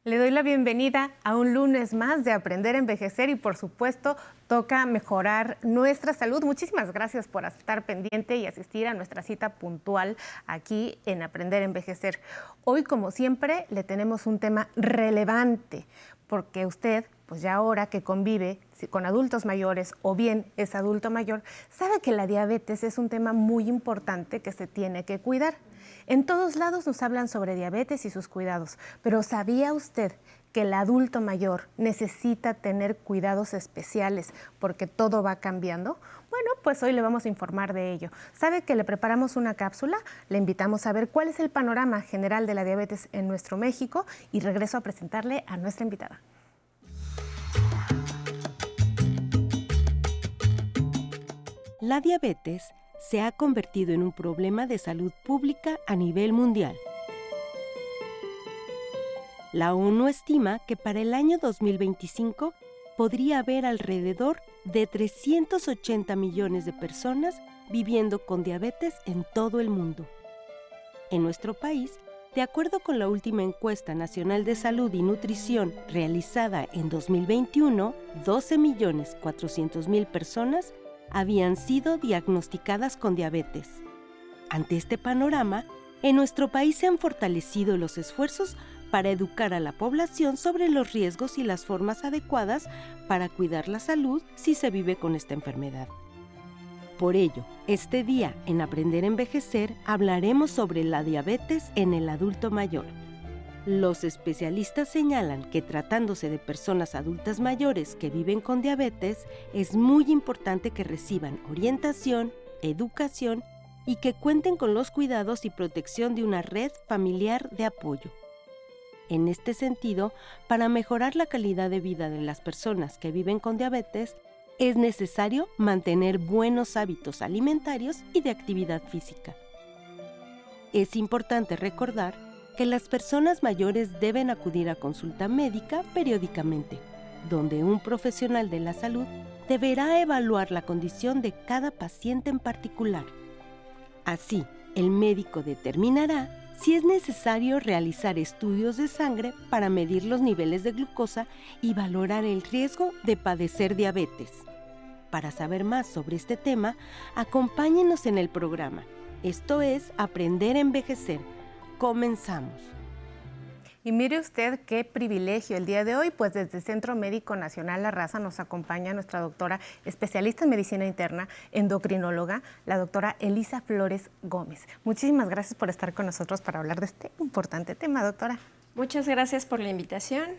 Le doy la bienvenida a un lunes más de Aprender a Envejecer y, por supuesto, toca mejorar nuestra salud. Muchísimas gracias por estar pendiente y asistir a nuestra cita puntual aquí en Aprender a Envejecer. Hoy, como siempre, le tenemos un tema relevante porque usted, pues ya ahora que convive con adultos mayores o bien es adulto mayor, sabe que la diabetes es un tema muy importante que se tiene que cuidar. En todos lados nos hablan sobre diabetes y sus cuidados, pero ¿sabía usted que el adulto mayor necesita tener cuidados especiales porque todo va cambiando? Bueno, pues hoy le vamos a informar de ello. ¿Sabe que le preparamos una cápsula? Le invitamos a ver cuál es el panorama general de la diabetes en nuestro México y regreso a presentarle a nuestra invitada. La diabetes se ha convertido en un problema de salud pública a nivel mundial. La ONU estima que para el año 2025 podría haber alrededor de 380 millones de personas viviendo con diabetes en todo el mundo. En nuestro país, de acuerdo con la última encuesta nacional de salud y nutrición realizada en 2021, 12.400.000 personas habían sido diagnosticadas con diabetes. Ante este panorama, en nuestro país se han fortalecido los esfuerzos para educar a la población sobre los riesgos y las formas adecuadas para cuidar la salud si se vive con esta enfermedad. Por ello, este día en Aprender a Envejecer hablaremos sobre la diabetes en el adulto mayor. Los especialistas señalan que tratándose de personas adultas mayores que viven con diabetes, es muy importante que reciban orientación, educación y que cuenten con los cuidados y protección de una red familiar de apoyo. En este sentido, para mejorar la calidad de vida de las personas que viven con diabetes, es necesario mantener buenos hábitos alimentarios y de actividad física. Es importante recordar que las personas mayores deben acudir a consulta médica periódicamente, donde un profesional de la salud deberá evaluar la condición de cada paciente en particular. Así, el médico determinará si es necesario realizar estudios de sangre para medir los niveles de glucosa y valorar el riesgo de padecer diabetes. Para saber más sobre este tema, acompáñenos en el programa. Esto es Aprender a Envejecer. Comenzamos. Y mire usted qué privilegio el día de hoy, pues desde el Centro Médico Nacional La Raza nos acompaña nuestra doctora especialista en medicina interna, endocrinóloga, la doctora Elisa Flores Gómez. Muchísimas gracias por estar con nosotros para hablar de este importante tema, doctora. Muchas gracias por la invitación.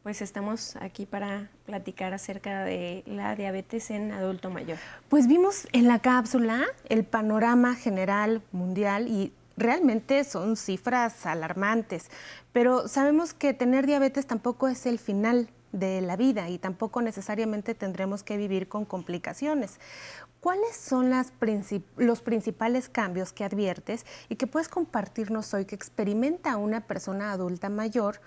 Pues estamos aquí para platicar acerca de la diabetes en adulto mayor. Pues vimos en la cápsula el panorama general mundial y realmente son cifras alarmantes, pero sabemos que tener diabetes tampoco es el final de la vida y tampoco necesariamente tendremos que vivir con complicaciones. ¿Cuáles son los principales cambios que adviertes y que puedes compartirnos hoy que experimenta una persona adulta mayor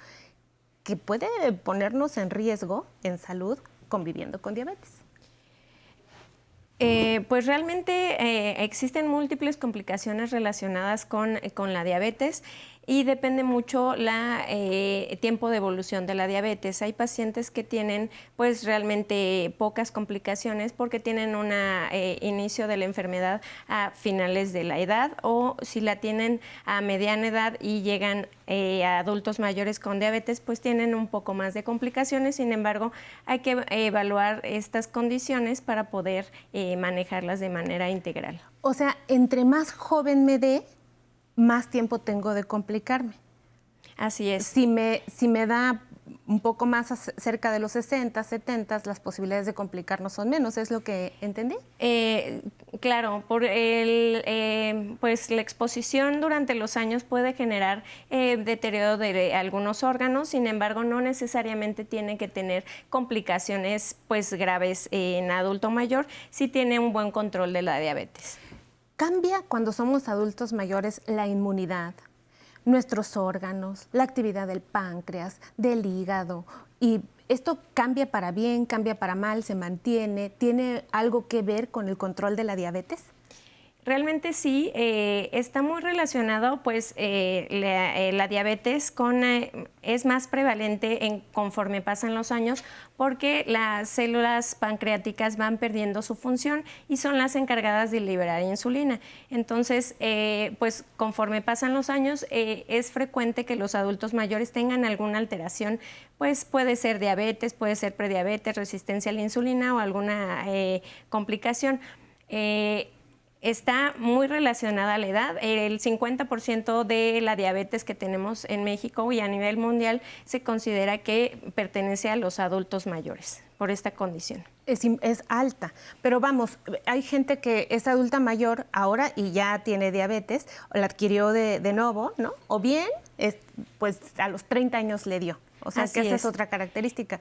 que puede ponernos en riesgo en salud conviviendo con diabetes? Pues realmente existen múltiples complicaciones relacionadas con la diabetes y depende mucho el tiempo de evolución de la diabetes. Hay pacientes que tienen pues realmente pocas complicaciones porque tienen un inicio de la enfermedad a finales de la edad, o si la tienen a mediana edad y llegan a adultos mayores con diabetes, pues tienen un poco más de complicaciones. Sin embargo, hay que evaluar estas condiciones para poder manejarlas de manera integral. O sea, entre más joven me dé, más tiempo tengo de complicarme. Así es. Si me da un poco más cerca de los 60, 70, las posibilidades de complicarnos son menos, ¿es lo que entendí? Claro, pues la exposición durante los años puede generar deterioro de algunos órganos. Sin embargo, no necesariamente tiene que tener complicaciones pues graves en adulto mayor si tiene un buen control de la diabetes. ¿Cambia cuando somos adultos mayores la inmunidad, nuestros órganos, la actividad del páncreas, del hígado? ¿Y esto cambia para bien, cambia para mal, se mantiene? ¿Tiene algo que ver con el control de la diabetes? Realmente sí, está muy relacionado, pues la diabetes es más prevalente conforme pasan los años porque las células pancreáticas van perdiendo su función y son las encargadas de liberar insulina. Entonces, pues conforme pasan los años, es frecuente que los adultos mayores tengan alguna alteración, pues puede ser diabetes, puede ser prediabetes, resistencia a la insulina o alguna complicación. Está muy relacionada a la edad. El 50% de la diabetes que tenemos en México y a nivel mundial se considera que pertenece a los adultos mayores por esta condición. Es alta, pero vamos, hay gente que es adulta mayor ahora y ya tiene diabetes, o la adquirió de nuevo, ¿no? O bien, pues a los 30 años le dio. O sea, que esa es otra característica.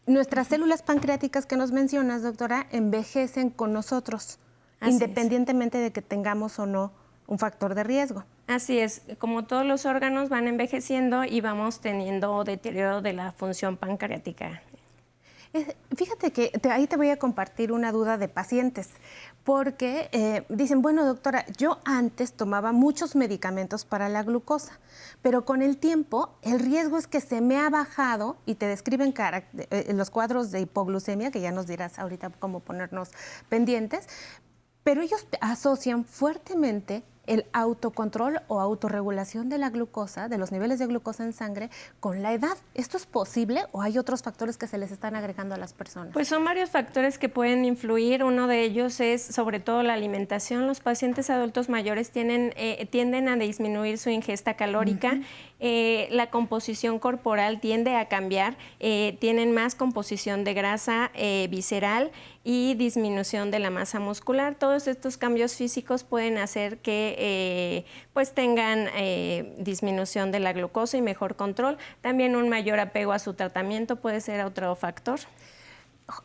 Nuestras células pancreáticas que nos mencionas, doctora, envejecen con nosotros. Independientemente de que tengamos o no un factor de riesgo. Así es, como todos los órganos van envejeciendo y vamos teniendo deterioro de la función pancreática. Fíjate que ahí te voy a compartir una duda de pacientes, porque dicen, bueno, doctora, yo antes tomaba muchos medicamentos para la glucosa, pero con el tiempo el riesgo es que se me ha bajado y te describen los cuadros de hipoglucemia, que ya nos dirás ahorita cómo ponernos pendientes, pero ellos asocian fuertemente el autocontrol o autorregulación de la glucosa, de los niveles de glucosa en sangre, con la edad. ¿Esto es posible o hay otros factores que se les están agregando a las personas? Pues son varios factores que pueden influir. Uno de ellos es sobre todo la alimentación. Los pacientes adultos mayores tienden a disminuir su ingesta calórica. La composición corporal tiende a cambiar. Tienen más composición de grasa visceral y disminución de la masa muscular. Todos estos cambios físicos pueden hacer que pues tengan disminución de la glucosa y mejor control. También un mayor apego a su tratamiento puede ser otro factor.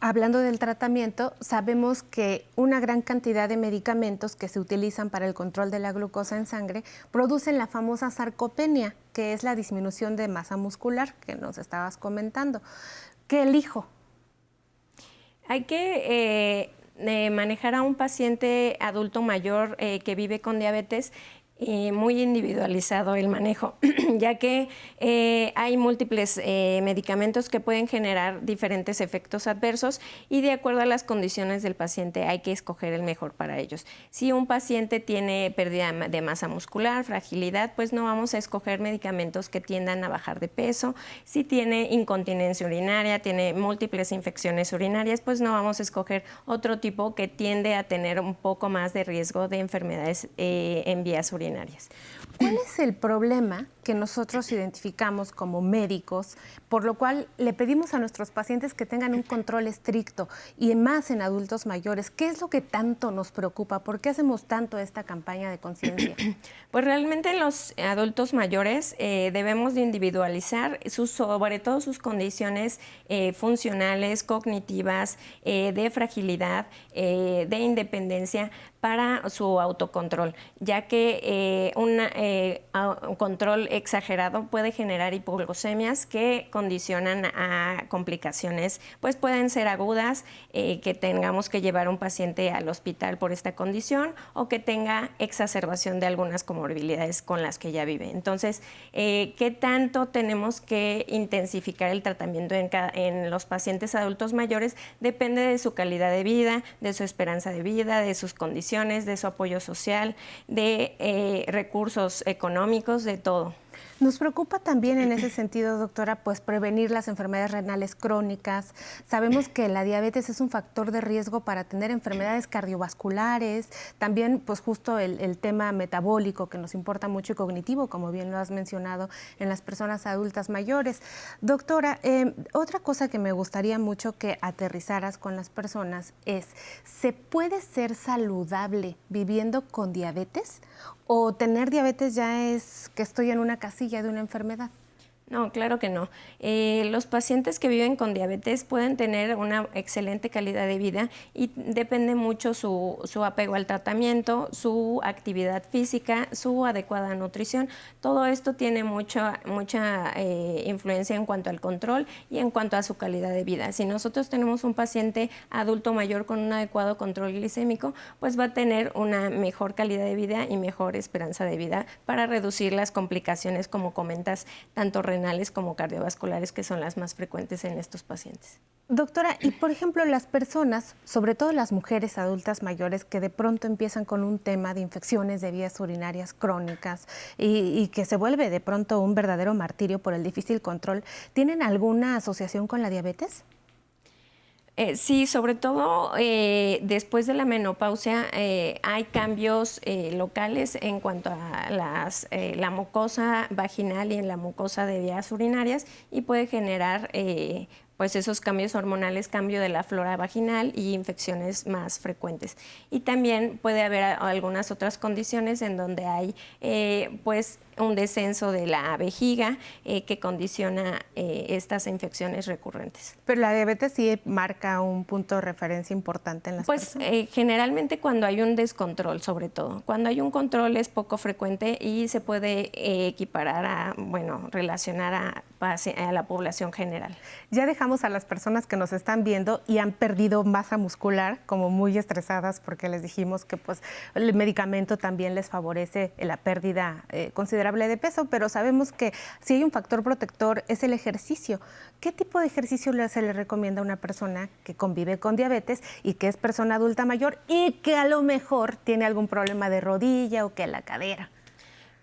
Hablando del tratamiento, sabemos que una gran cantidad de medicamentos que se utilizan para el control de la glucosa en sangre producen la famosa sarcopenia, que es la disminución de masa muscular que nos estabas comentando. ¿Qué elijo? Hay que manejar a un paciente adulto mayor que vive con diabetes muy individualizado el manejo, ya que hay múltiples medicamentos que pueden generar diferentes efectos adversos y de acuerdo a las condiciones del paciente hay que escoger el mejor para ellos. Si un paciente tiene pérdida de masa muscular, fragilidad, pues no vamos a escoger medicamentos que tiendan a bajar de peso. Si tiene incontinencia urinaria, tiene múltiples infecciones urinarias, pues no vamos a escoger otro tipo que tiende a tener un poco más de riesgo de enfermedades en vías urinarias. ¿Cuál es el problema que nosotros identificamos como médicos, por lo cual le pedimos a nuestros pacientes que tengan un control estricto y más en adultos mayores? ¿Qué es lo que tanto nos preocupa? ¿Por qué hacemos tanto esta campaña de conciencia? Pues realmente en los adultos mayores debemos de individualizar sobre todo sus condiciones funcionales, cognitivas, de fragilidad, de independencia, para su autocontrol, ya que un control exagerado puede generar hipoglucemias que condicionan a complicaciones, pues pueden ser agudas, que tengamos que llevar a un paciente al hospital por esta condición o que tenga exacerbación de algunas comorbilidades con las que ya vive. Entonces, ¿qué tanto tenemos que intensificar el tratamiento en los pacientes adultos mayores? Depende de su calidad de vida, de su esperanza de vida, de sus condiciones, de su apoyo social, de recursos económicos, de todo. Nos preocupa también en ese sentido, doctora, pues prevenir las enfermedades renales crónicas. Sabemos que la diabetes es un factor de riesgo para tener enfermedades cardiovasculares, también pues justo el tema metabólico que nos importa mucho y cognitivo, como bien lo has mencionado, en las personas adultas mayores. Doctora, otra cosa que me gustaría mucho que aterrizaras con las personas es, ¿se puede ser saludable viviendo con diabetes? ¿O tener diabetes ya es que estoy en una casilla de una enfermedad? No, claro que no. Los pacientes que viven con diabetes pueden tener una excelente calidad de vida y depende mucho su apego al tratamiento, su actividad física, su adecuada nutrición. Todo esto tiene mucha influencia en cuanto al control y en cuanto a su calidad de vida. Si nosotros tenemos un paciente adulto mayor con un adecuado control glicémico, pues va a tener una mejor calidad de vida y mejor esperanza de vida para reducir las complicaciones, como comentas, tanto renales como cardiovasculares, que son las más frecuentes en estos pacientes. Doctora, y por ejemplo, las personas, sobre todo las mujeres adultas mayores, que de pronto empiezan con un tema de infecciones de vías urinarias crónicas y que se vuelve de pronto un verdadero martirio por el difícil control, ¿tienen alguna asociación con la diabetes? Sí, sobre todo después de la menopausia hay cambios locales en cuanto a la mucosa vaginal y en la mucosa de vías urinarias y puede generar pues esos cambios hormonales, cambio de la flora vaginal y infecciones más frecuentes. Y también puede haber algunas otras condiciones en donde hay pues un descenso de la vejiga que condiciona estas infecciones recurrentes. Pero la diabetes sí marca un punto de referencia importante en las personas. Generalmente cuando hay un descontrol, sobre todo. Cuando hay un control es poco frecuente y se puede equiparar relacionar a la población general. Ya dejamos a las personas que nos están viendo y han perdido masa muscular como muy estresadas porque les dijimos que pues el medicamento también les favorece la pérdida considerable de peso, pero sabemos que si hay un factor protector es el ejercicio. ¿Qué tipo de ejercicio se le recomienda a una persona que convive con diabetes y que es persona adulta mayor y que a lo mejor tiene algún problema de rodilla o que la cadera?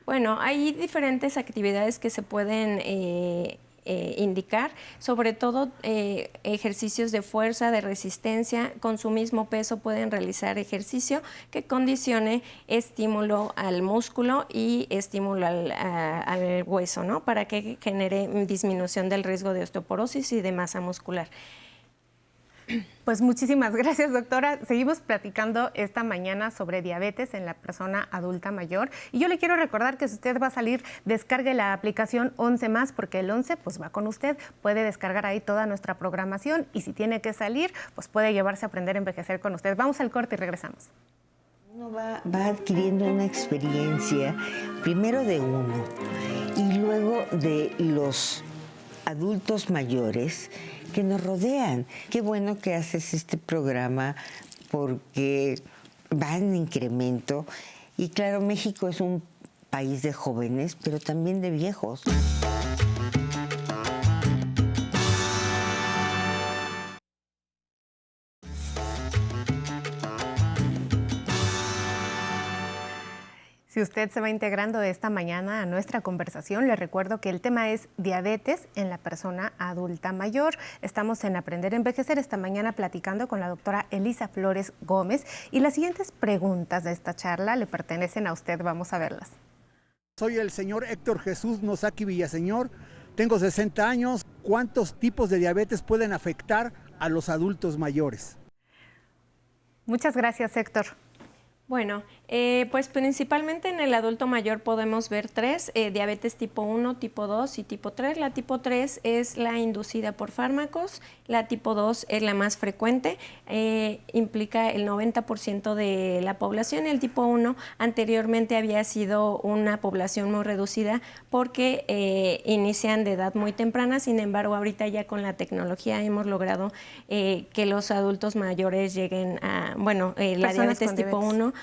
Bueno, hay diferentes actividades que se pueden indicar, sobre todo ejercicios de fuerza, de resistencia. Con su mismo peso pueden realizar ejercicio que condicione estímulo al músculo y estímulo al hueso, ¿no? Para que genere disminución del riesgo de osteoporosis y de masa muscular. Pues muchísimas gracias, doctora. Seguimos platicando esta mañana sobre diabetes en la persona adulta mayor. Y yo le quiero recordar que si usted va a salir, descargue la aplicación 11+, porque el 11 pues va con usted. Puede descargar ahí toda nuestra programación y si tiene que salir, pues puede llevarse a Aprender a Envejecer con usted. Vamos al corte y regresamos. Uno va adquiriendo una experiencia, primero de uno y luego de los adultos mayores que nos rodean. Qué bueno que haces este programa porque va en incremento y claro, México es un país de jóvenes, pero también de viejos. Si usted se va integrando esta mañana a nuestra conversación, le recuerdo que el tema es diabetes en la persona adulta mayor. Estamos en Aprender a Envejecer esta mañana platicando con la doctora Elisa Flores Gómez y las siguientes preguntas de esta charla le pertenecen a usted. Vamos a verlas. Soy el señor Héctor Jesús Nosaki Villaseñor, tengo 60 años. ¿Cuántos tipos de diabetes pueden afectar a los adultos mayores? Muchas gracias, Héctor. Bueno, pues principalmente en el adulto mayor podemos ver 3, diabetes tipo 1, tipo 2 y tipo 3. La tipo 3 es la inducida por fármacos, la tipo 2 es la más frecuente, implica el 90% de la población. El tipo 1 anteriormente había sido una población muy reducida porque inician de edad muy temprana, sin embargo ahorita ya con la tecnología hemos logrado que los adultos mayores lleguen a, la diabetes tipo 1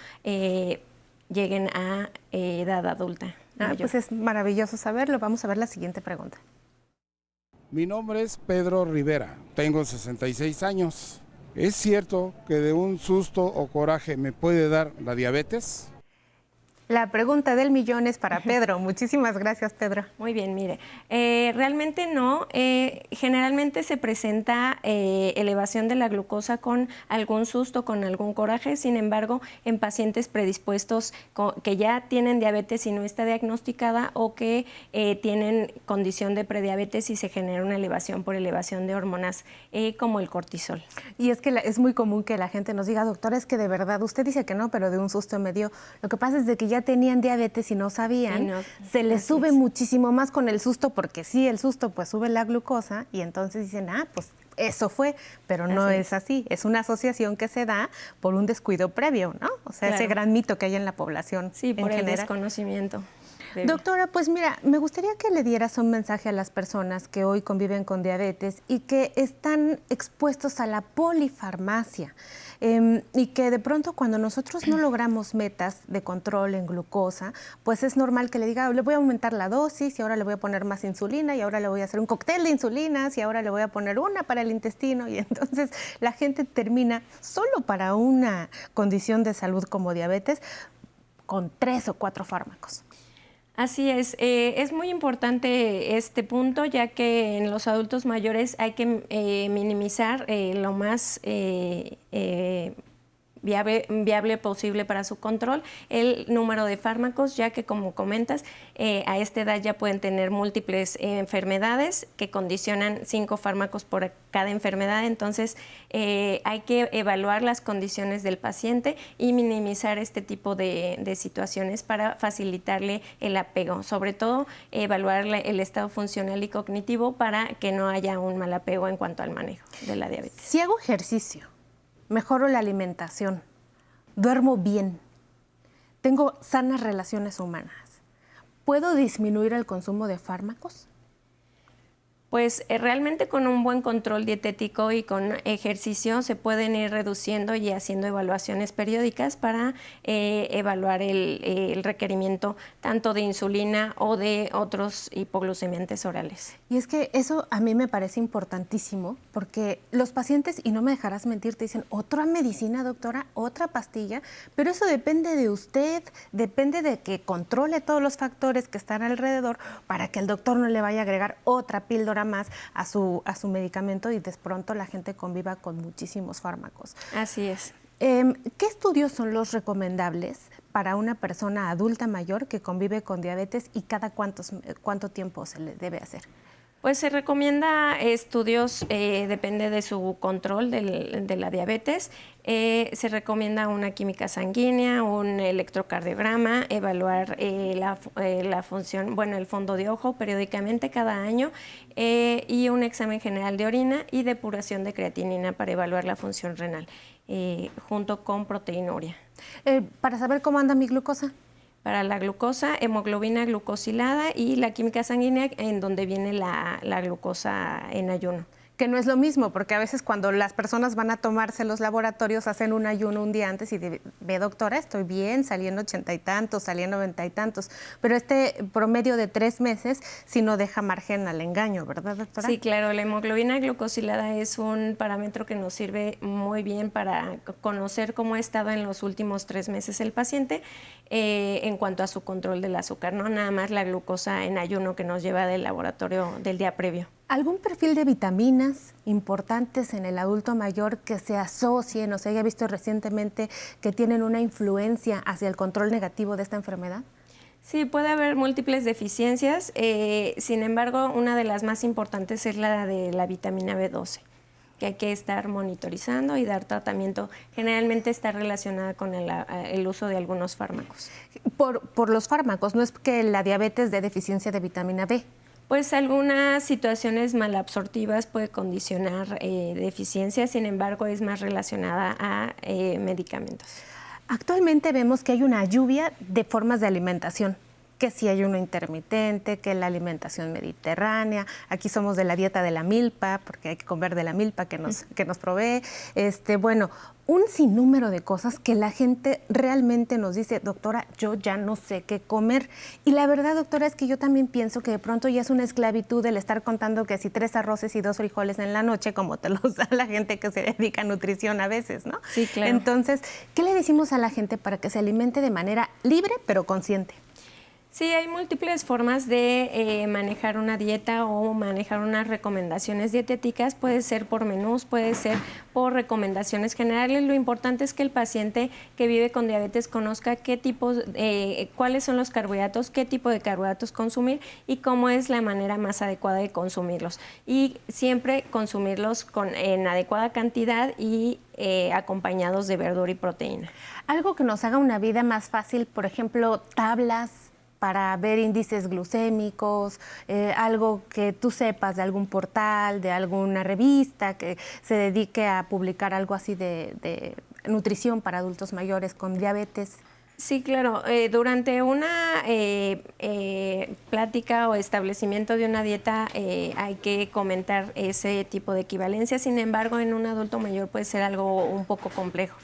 lleguen a edad adulta. Pues es maravilloso saberlo. Vamos a ver la siguiente pregunta. Mi nombre es Pedro Rivera, tengo 66 años. ¿Es cierto que de un susto o coraje me puede dar la diabetes? La pregunta del millón es para Pedro. Muchísimas gracias, Pedro. Muy bien, mire, realmente no. Generalmente se presenta elevación de la glucosa con algún susto, con algún coraje. Sin embargo, en pacientes predispuestos que ya tienen diabetes y no está diagnosticada o que tienen condición de prediabetes y se genera una elevación por elevación de hormonas como el cortisol. Y es que es muy común que la gente nos diga, doctora, es que de verdad, usted dice que no, pero de un susto me dio. Lo que pasa es de que ya ya tenían diabetes y no sabían, se les sube muchísimo más con el susto, porque sí, el susto pues sube la glucosa y entonces dicen, pues eso fue, pero no es así. Es una asociación que se da por un descuido previo, ¿no? O sea, ese gran mito que hay en la población. Sí, por el desconocimiento. Doctora, pues mira, me gustaría que le dieras un mensaje a las personas que hoy conviven con diabetes y que están expuestos a la polifarmacia. Y que de pronto cuando nosotros no logramos metas de control en glucosa, pues es normal que le diga, le voy a aumentar la dosis y ahora le voy a poner más insulina y ahora le voy a hacer un cóctel de insulinas y ahora le voy a poner una para el intestino, y entonces la gente termina solo para una condición de salud como diabetes con 3 o 4 fármacos. Así es muy importante este punto, ya que en los adultos mayores hay que minimizar lo más viable posible para su control el número de fármacos, ya que como comentas, a esta edad ya pueden tener múltiples enfermedades que condicionan 5 fármacos por cada enfermedad. Entonces hay que evaluar las condiciones del paciente y minimizar este tipo de situaciones para facilitarle el apego, sobre todo evaluar el estado funcional y cognitivo para que no haya un mal apego en cuanto al manejo de la diabetes. Si hago ejercicio, mejoro la alimentación, duermo bien, tengo sanas relaciones humanas, ¿puedo disminuir el consumo de fármacos? Pues realmente con un buen control dietético y con ejercicio se pueden ir reduciendo y haciendo evaluaciones periódicas para evaluar el requerimiento tanto de insulina o de otros hipoglucemiantes orales. Y es que eso a mí me parece importantísimo porque los pacientes, y no me dejarás mentir, te dicen, ¿otra medicina, doctora? ¿Otra pastilla? Pero eso depende de usted, depende de que controle todos los factores que están alrededor para que el doctor no le vaya a agregar otra píldora más a su medicamento y de pronto la gente conviva con muchísimos fármacos. Así es. ¿Qué estudios son los recomendables para una persona adulta mayor que convive con diabetes y cada cuánto tiempo se le debe hacer? Pues se recomienda estudios, depende de su control de la diabetes. Se recomienda una química sanguínea, un electrocardiograma, evaluar la función, el fondo de ojo periódicamente cada año y un examen general de orina y depuración de creatinina para evaluar la función renal, junto con proteinuria. ¿Para saber cómo anda mi glucosa? Para la glucosa, hemoglobina glucosilada y la química sanguínea en donde viene la glucosa en ayuno. Que no es lo mismo, porque a veces cuando las personas van a tomarse los laboratorios hacen un ayuno un día antes y ve, doctora, estoy bien, saliendo 80 y tantos, saliendo 90 y tantos, pero este promedio de 3 meses sí no deja margen al engaño, ¿verdad, doctora? Sí, claro, la hemoglobina glucosilada es un parámetro que nos sirve muy bien para conocer cómo ha estado en los últimos 3 meses el paciente en cuanto a su control del azúcar, no nada más la glucosa en ayuno que nos lleva del laboratorio del día previo. ¿Algún perfil de vitaminas importantes en el adulto mayor que se asocien o se haya visto recientemente que tienen una influencia hacia el control negativo de esta enfermedad? Sí, puede haber múltiples deficiencias, sin embargo, una de las más importantes es la de la vitamina B12, que hay que estar monitorizando y dar tratamiento. Generalmente está relacionada con el uso de algunos fármacos. Por los fármacos, no es que la diabetes dé deficiencia de vitamina B. Pues algunas situaciones malabsortivas puede condicionar deficiencias, sin embargo es más relacionada a medicamentos. Actualmente vemos que hay una lluvia de formas de alimentación, que si hay uno intermitente, que la alimentación mediterránea, aquí somos de la dieta de la milpa, porque hay que comer de la milpa que nos provee, un sinnúmero de cosas que la gente realmente nos dice, doctora, yo ya no sé qué comer. Y la verdad, doctora, es que yo también pienso que de pronto ya es una esclavitud el estar contando que si 3 arroces y 2 frijoles en la noche, como te los da la gente que se dedica a nutrición a veces, ¿no? Sí, claro. Entonces, ¿qué le decimos a la gente para que se alimente de manera libre pero consciente? Sí, hay múltiples formas de manejar una dieta o manejar unas recomendaciones dietéticas. Puede ser por menús, puede ser por recomendaciones generales. Lo importante es que el paciente que vive con diabetes conozca qué tipos, cuáles son los carbohidratos, qué tipo de carbohidratos consumir y cómo es la manera más adecuada de consumirlos. Y siempre consumirlos en adecuada cantidad y acompañados de verdura y proteína. Algo que nos haga una vida más fácil, por ejemplo, tablas para ver índices glucémicos, algo que tú sepas de algún portal, de alguna revista que se dedique a publicar algo así de nutrición para adultos mayores con diabetes. Sí, claro. Durante una plática o establecimiento de una dieta hay que comentar ese tipo de equivalencia. Sin embargo, en un adulto mayor puede ser algo un poco complejo.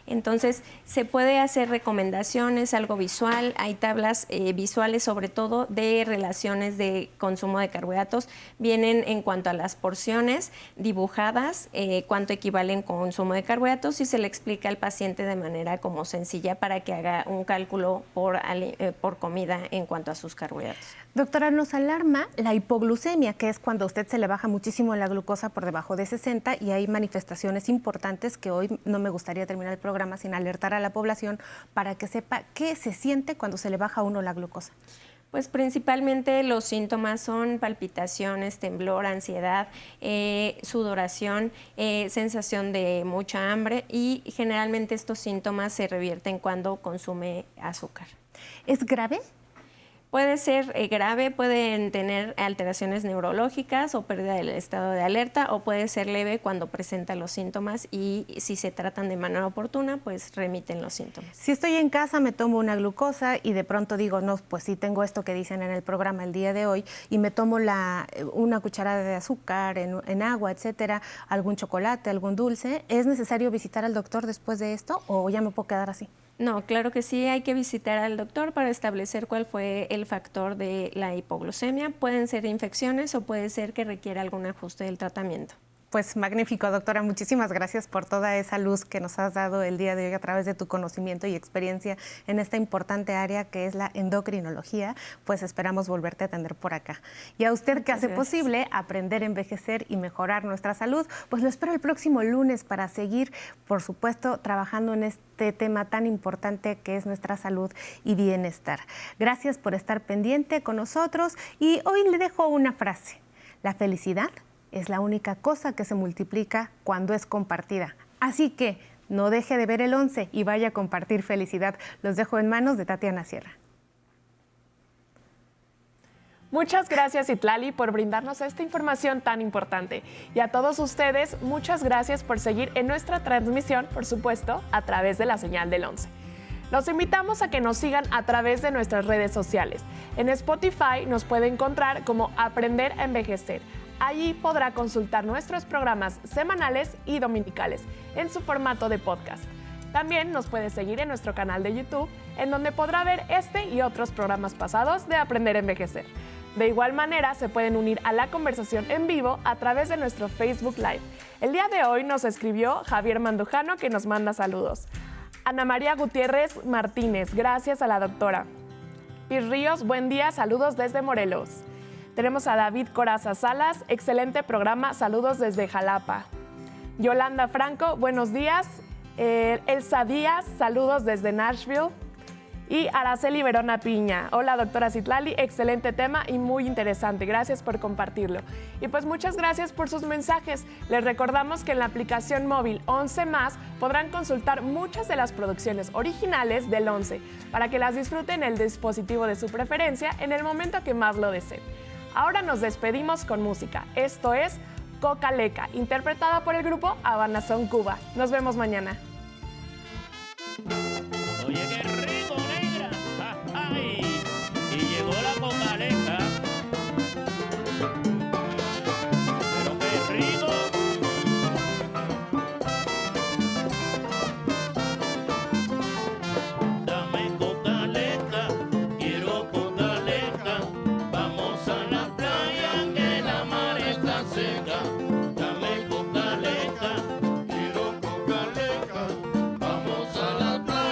Entonces, se puede hacer recomendaciones, algo visual. Hay tablas visuales, sobre todo, de relaciones de consumo de carbohidratos. Vienen en cuanto a las porciones dibujadas, cuánto equivale en consumo de carbohidratos, y se le explica al paciente de manera como sencilla para que haga un cálculo por comida en cuanto a sus carbohidratos. Doctora, nos alarma la hipoglucemia, que es cuando a usted se le baja muchísimo la glucosa por debajo de 60 y hay manifestaciones importantes que hoy no me gustaría terminar el programa sin alertar a la población para que sepa qué se siente cuando se le baja a uno la glucosa. Pues principalmente los síntomas son palpitaciones, temblor, ansiedad, sudoración, sensación de mucha hambre, y generalmente estos síntomas se revierten cuando consume azúcar. ¿Es grave? Puede ser grave, pueden tener alteraciones neurológicas o pérdida del estado de alerta, o puede ser leve cuando presenta los síntomas, y si se tratan de manera oportuna, pues remiten los síntomas. Si estoy en casa, me tomo una glucosa y de pronto digo, no, pues sí tengo esto que dicen en el programa el día de hoy, y me tomo una cucharada de azúcar en agua, etcétera, algún chocolate, algún dulce, ¿es necesario visitar al doctor después de esto o ya me puedo quedar así? No, claro que sí, hay que visitar al doctor para establecer cuál fue el factor de la hipoglucemia. Pueden ser infecciones o puede ser que requiera algún ajuste del tratamiento. Pues magnífico, doctora. Muchísimas gracias por toda esa luz que nos has dado el día de hoy a través de tu conocimiento y experiencia en esta importante área que es la endocrinología. Pues esperamos volverte a atender por acá. Y a usted que hace posible aprender a envejecer y mejorar nuestra salud, pues lo espero el próximo lunes para seguir, por supuesto, trabajando en este tema tan importante que es nuestra salud y bienestar. Gracias por estar pendiente con nosotros y hoy le dejo una frase. La felicidad es la única cosa que se multiplica cuando es compartida. Así que no deje de ver el 11 y vaya a compartir felicidad. Los dejo en manos de Tatiana Sierra. Muchas gracias, Citlali, por brindarnos esta información tan importante. Y a todos ustedes, muchas gracias por seguir en nuestra transmisión, por supuesto, a través de la señal del 11. Los invitamos a que nos sigan a través de nuestras redes sociales. En Spotify nos puede encontrar como Aprender a Envejecer. Allí podrá consultar nuestros programas semanales y dominicales en su formato de podcast. También nos puede seguir en nuestro canal de YouTube, en donde podrá ver este y otros programas pasados de Aprender a Envejecer. De igual manera, se pueden unir a la conversación en vivo a través de nuestro Facebook Live. El día de hoy nos escribió Javier Mandujano, que nos manda saludos. Ana María Gutiérrez Martínez, gracias a la doctora. Pir Ríos, buen día, saludos desde Morelos. Tenemos a David Coraza Salas, excelente programa, saludos desde Jalapa. Yolanda Franco, buenos días. Elsa Díaz, saludos desde Nashville. Y Araceli Verona Piña, hola doctora Citlali, excelente tema y muy interesante, gracias por compartirlo. Y pues muchas gracias por sus mensajes. Les recordamos que en la aplicación móvil 11+, podrán consultar muchas de las producciones originales del 11 para que las disfruten en el dispositivo de su preferencia en el momento que más lo deseen. Ahora nos despedimos con música. Esto es Coca Leca, interpretada por el grupo Habana Son Cuba. Nos vemos mañana. Oye, qué rico, negra. Ay, y llegó la Coca Leca. Pero qué rico. Dame Coca Leca, quiero Coca Leca. Vamos a la playa que la mar está seca. Dame Coca Leca, quiero Coca Leca. Vamos a la playa.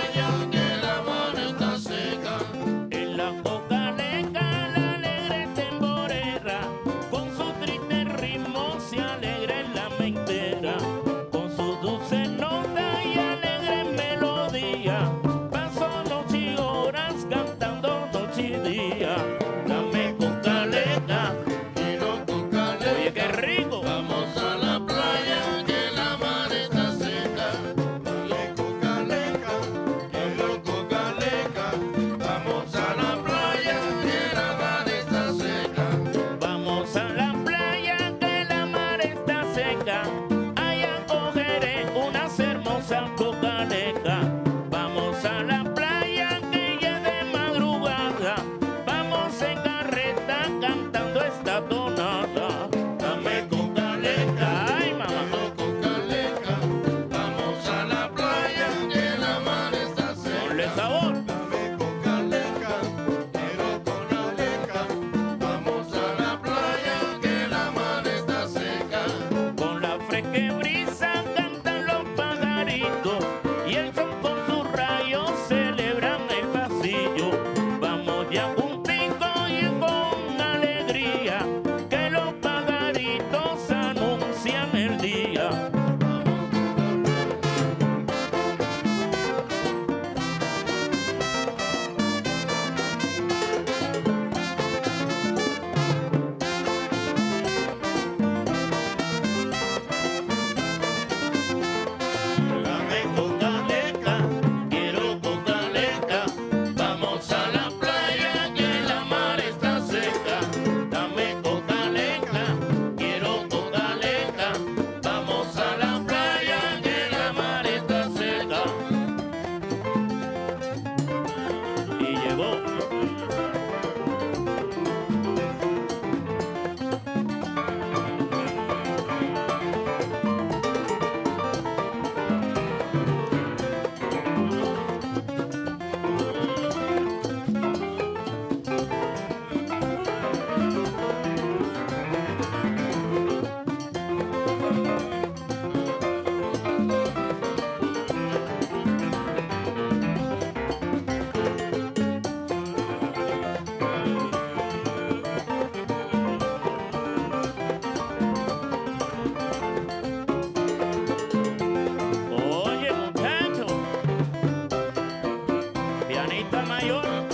mayor.